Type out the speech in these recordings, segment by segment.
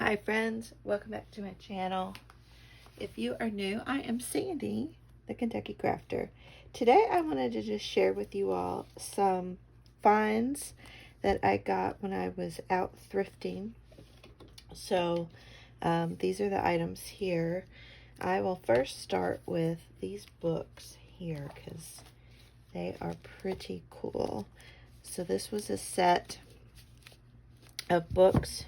Hi friends, welcome back to my channel. If you are new, I am Sandy, the Kentucky Crafter. Today I wanted to just share with you all some finds that I got when I was out thrifting. So these are the items here. I will first start with these books here because they are pretty cool. So this was a set of books.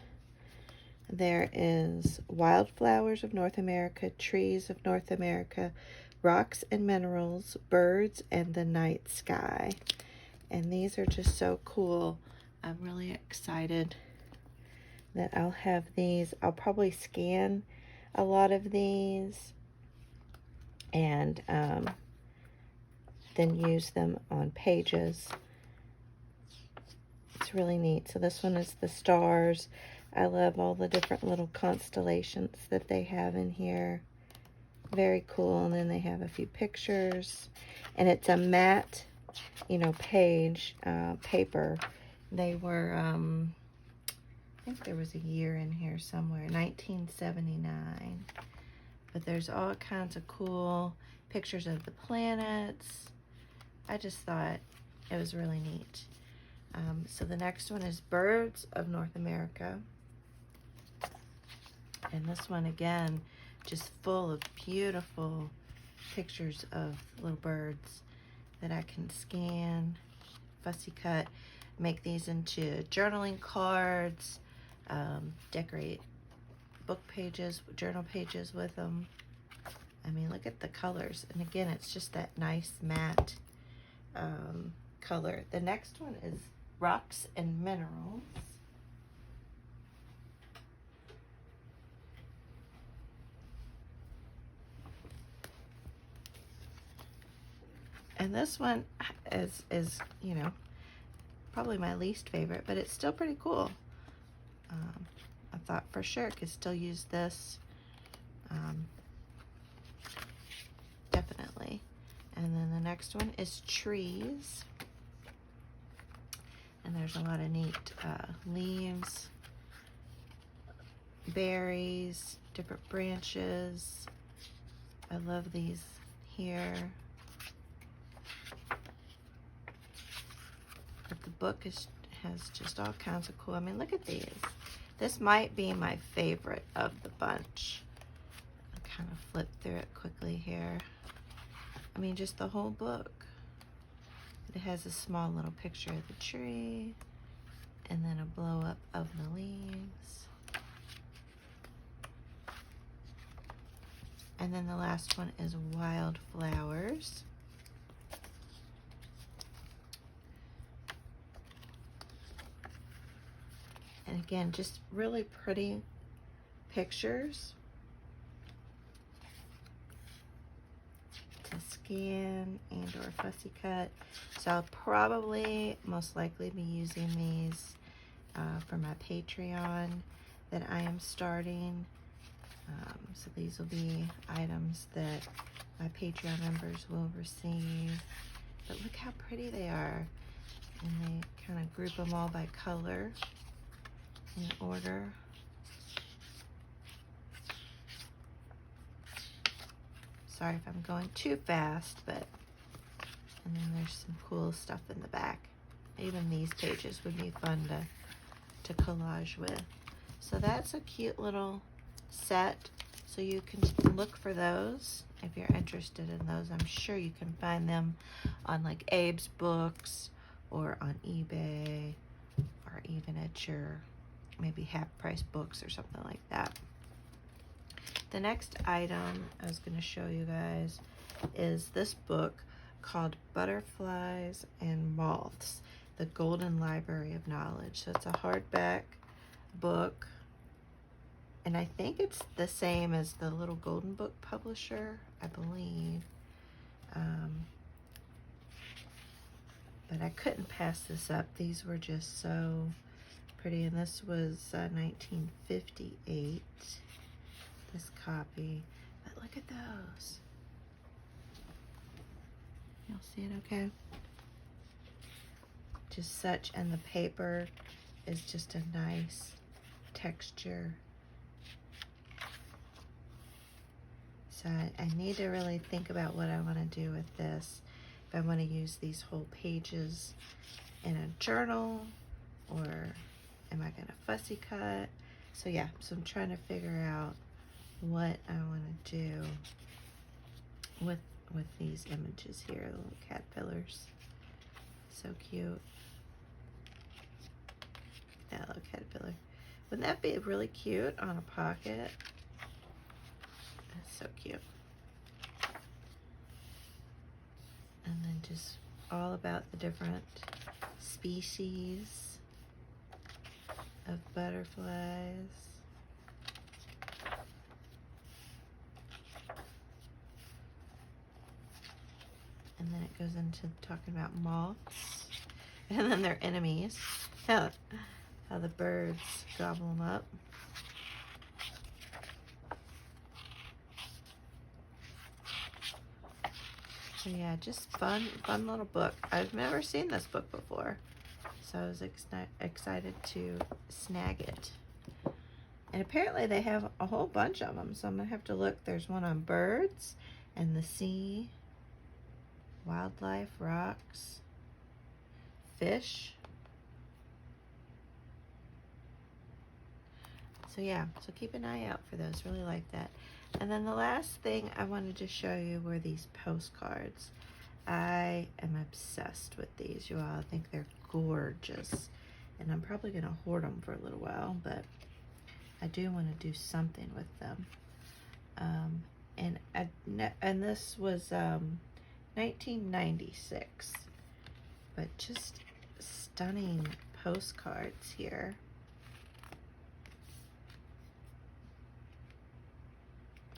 There is Wildflowers of North America, Trees of North America, Rocks and Minerals, Birds, and the Night Sky. And these are just so cool. I'm really excited that I'll have these. I'll probably scan a lot of these and then use them on pages. It's really neat. So this one is the stars. I love all the different little constellations that they have in here. Very cool. And then they have a few pictures. And it's a matte, page, paper. They were, I think there was a year in here somewhere, 1979. But there's all kinds of cool pictures of the planets. I just thought it was really neat. So the next one is Birds of North America. And this one, again, just full of beautiful pictures of little birds that I can scan, fussy cut, make these into journaling cards, decorate book pages, journal pages with them. I mean, look at the colors. And again, it's just that nice matte color. The next one is Rocks and Minerals. And this one is probably my least favorite, but it's still pretty cool. I thought for sure I could still use this. Definitely. And then the next one is Trees. And there's a lot of neat leaves, berries, different branches. I love these here. But the book has just all kinds of cool. I mean, look at these. This might be my favorite of the bunch. I'll kind of flip through it quickly here. I mean, just the whole book. It has a small little picture of the tree and then a blow up of the leaves. And then the last one is Wildflowers. And again, just really pretty pictures to scan and or fussy cut. So I'll probably most likely be using these for my Patreon that I am starting. So these will be items that my Patreon members will receive. But look how pretty they are. And they kind of group them all by color in order. Sorry if I'm going too fast, but and then there's some cool stuff in the back. Even these pages would be fun to collage with. So that's a cute little set. So you can look for those if you're interested in those. I'm sure you can find them on like Abe's Books or on eBay or even at your maybe half price books or something like that. The next item I was going to show you guys is this book called Butterflies and Moths, The Golden Library of Knowledge. So it's a hardback book, and I think it's the same as the Little Golden Book publisher, I believe. But I couldn't pass this up. These were just so pretty, and this was 1958, this copy. But look at those. You'll see it okay? Just such, and the paper is just a nice texture So I need to really think about what I want to do with this. If I want to use these whole pages in a journal, or am I going to fussy cut? So yeah, so I'm trying to figure out what I want to do with these images here, the little caterpillars. So cute. That little caterpillar. Wouldn't that be really cute on a pocket? That's so cute. And then just all about the different species of butterflies. And then it goes into talking about moths and then their enemies. How the birds gobble them up. So yeah, just fun little book. I've never seen this book before, so I was excited to snag it. And apparently they have a whole bunch of them, so I'm gonna have to look. There's one on birds and the sea, wildlife, rocks, fish. So yeah, so keep an eye out for those. Really like that. And then the last thing I wanted to show you were these postcards. I am obsessed with these, you all. I think they're gorgeous. And I'm probably going to hoard them for a little while, but I do want to do something with them. And this was 1996. But just stunning postcards here.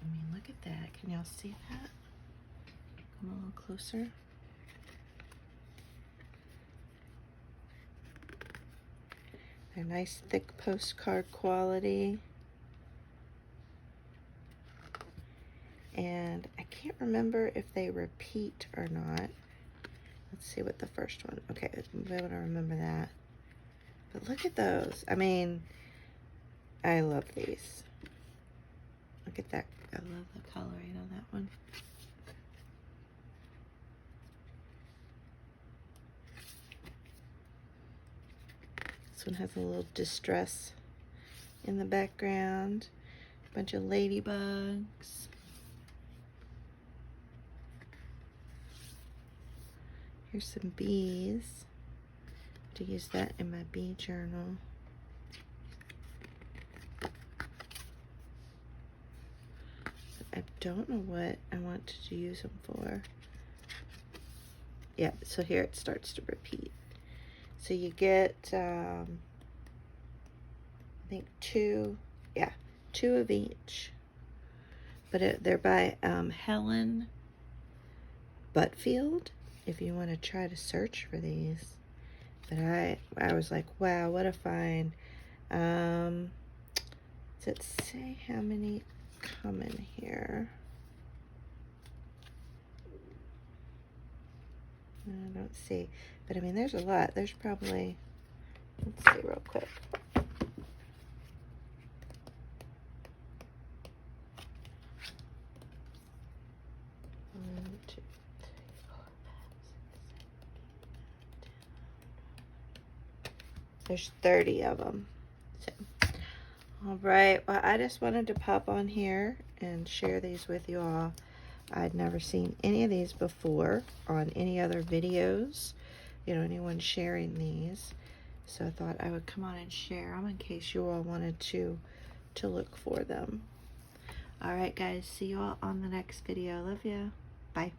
I mean, look at that. Can y'all see that? Come a little closer. They're nice, thick postcard quality. And I can't remember if they repeat or not. Let's see what the first one. Okay, I'm able to remember that. But look at those. I mean, I love these. Look at that. I love the coloring on that one. This one has a little distress in the background. A bunch of ladybugs. Here's some bees. To use that in my bee journal. I don't know what I want to use them for. Yeah, so here it starts to repeat. So you get, I think two of each. But they're by Helen Butfield, if you want to try to search for these. But I was like, wow, what a find. Does it say how many come in here? I don't see, but I mean, there's a lot. There's probably, let's see real quick. 1, 2, 3, 4, 5, 6, 7, 8, 9, 10. There's 30 of them. So, all right. Well, I just wanted to pop on here and share these with you all. I'd never seen any of these before on any other videos, you know, anyone sharing these. So I thought I would come on and share them in case you all wanted to look for them. All right, guys. See you all on the next video. Love ya. Bye.